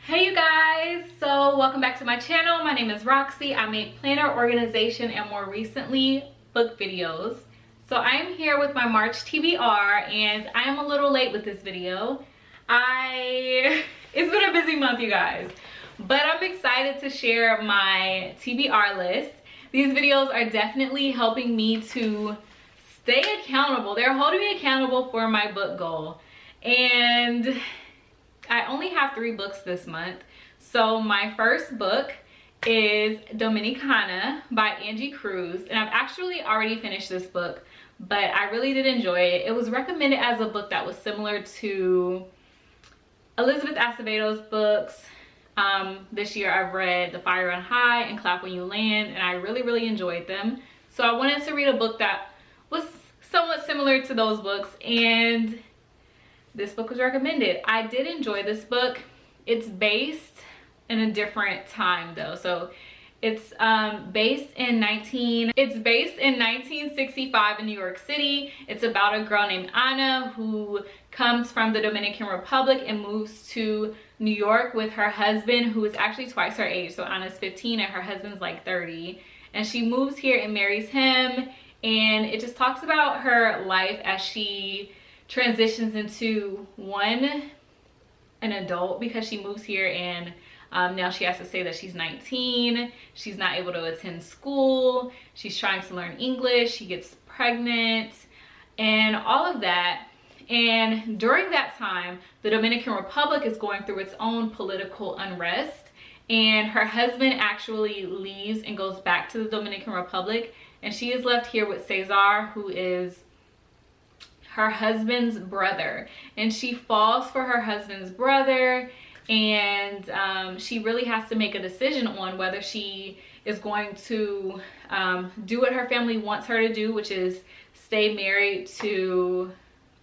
Hey you guys, so welcome back to my channel. My name is Roxy. I make planner organization and more recently book videos. So I am here with my March TBR and I am a little late with this video. It's been a busy month, you guys, but I'm excited to share my TBR list. These videos are definitely helping me to stay accountable. They're holding me accountable for my book goal. And I only have 3 books this month. So my first book is Dominicana by Angie Cruz. And I've actually already finished this book, but I really did enjoy it. It was recommended as a book that was similar to Elizabeth Acevedo's books. This year I've read The Fire on High and Clap When You Land, and I really enjoyed them. So I wanted to read a book that was somewhat similar to those books, and this book was recommended. I did enjoy this book. It's based in a different time though. So it's based in 1965 in New York City. It's about a girl named Anna who comes from the Dominican Republic and moves to New York with her husband, who is actually twice her age. So Anna's 15 and her husband's like 30. And she moves here and marries him. And it just talks about her life as she transitions into an adult, because she moves here and now she has to say that she's 19. She's not able to attend school. She's trying to learn English. She gets pregnant and all of that. And during that time, the Dominican Republic is going through its own political unrest, and her husband actually leaves and goes back to the Dominican Republic, and she is left here with Cesar, who is her husband's brother. And she falls for her husband's brother, and she really has to make a decision on whether she is going to do what her family wants her to do, which is stay married to,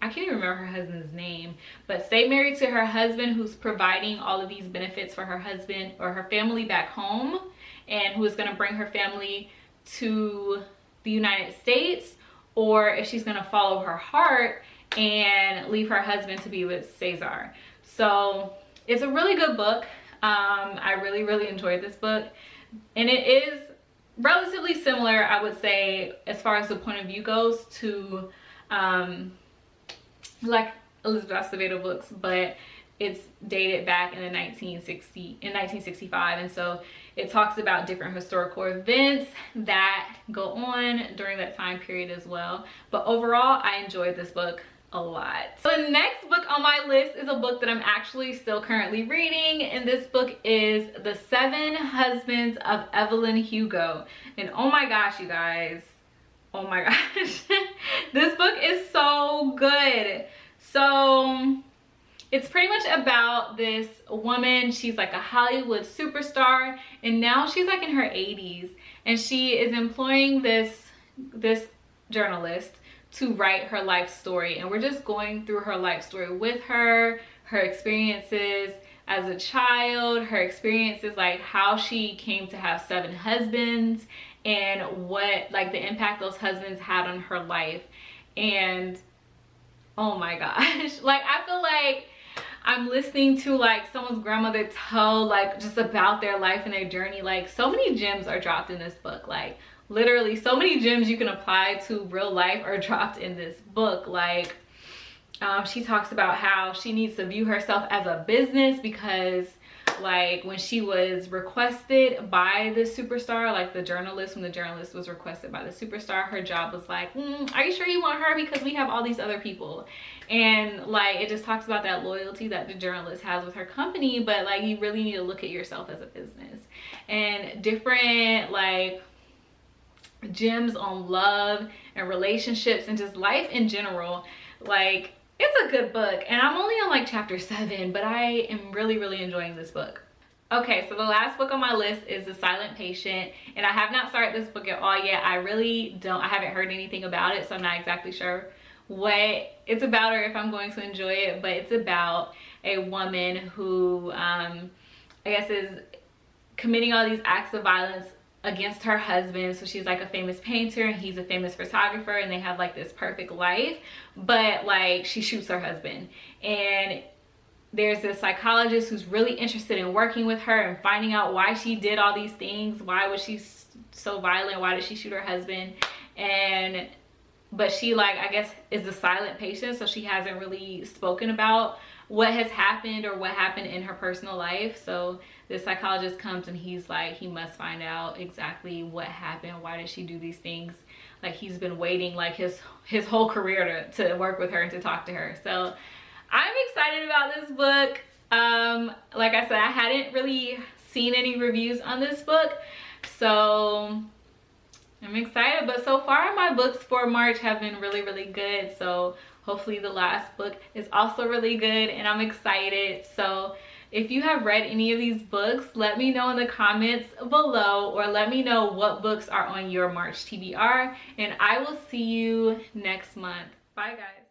I can't even remember her husband's name, but stay married to her husband, who's providing all of these benefits for her husband or her family back home, and who is going to bring her family to the United States, or if she's going to follow her heart and leave her husband to be with Cesar. So it's a really good book. I really enjoyed this book, and it is relatively similar, I would say, as far as the point of view goes, to like Elizabeth Acevedo books, but it's dated back in 1965, and so it talks about different historical events that go on during that time period as well. But overall, I enjoyed this book a lot. So the next book on my list is a book that I'm actually still currently reading, and this book is The 7 Husbands of Evelyn Hugo. And oh my gosh, you guys, oh my gosh, this book is so good. So it's pretty much about this woman. She's like a Hollywood superstar, and now she's like in her 80s, and she is employing this journalist to write her life story. And we're just going through her life story with her experiences as a child, her experiences, like how she came to have 7 husbands, and what like the impact those husbands had on her life. And oh my gosh, like I feel like I'm listening to like someone's grandmother tell like just about their life and their journey. Like so many gems are dropped in this book. Like literally so many gems you can apply to real life are dropped in this book. Like she talks about how she needs to view herself as a business, because like when she was requested by the superstar, like the journalist, when the journalist was requested by the superstar, her job was like, are you sure you want her, because we have all these other people. And like it just talks about that loyalty that the journalist has with her company, but like you really need to look at yourself as a business. And different like gems on love and relationships and just life in general. Like it's a good book, and I'm only on like chapter 7, but I am really enjoying this book. Okay, so the last book on my list is The Silent Patient, and I have not started this book at all yet. I haven't heard anything about it, so I'm not exactly sure what it's about or if I'm going to enjoy it. But it's about a woman who I guess is committing all these acts of violence against her husband. So she's like a famous painter and he's a famous photographer, and they have like this perfect life, but like she shoots her husband. And there's this psychologist who's really interested in working with her and finding out why she did all these things. Why was she so violent? Why did she shoot her husband? But she, like, I guess is the silent patient, so she hasn't really spoken about what has happened or what happened in her personal life. So the psychologist comes and he's like, he must find out exactly what happened. Why did she do these things? Like, he's been waiting like his whole career to work with her and to talk to her. So I'm excited about this book. Like I said, I hadn't really seen any reviews on this book, so I'm excited. But so far my books for March have been really, really good. So hopefully the last book is also really good, and I'm excited. So if you have read any of these books, let me know in the comments below, or let me know what books are on your March TBR, and I will see you next month. Bye guys.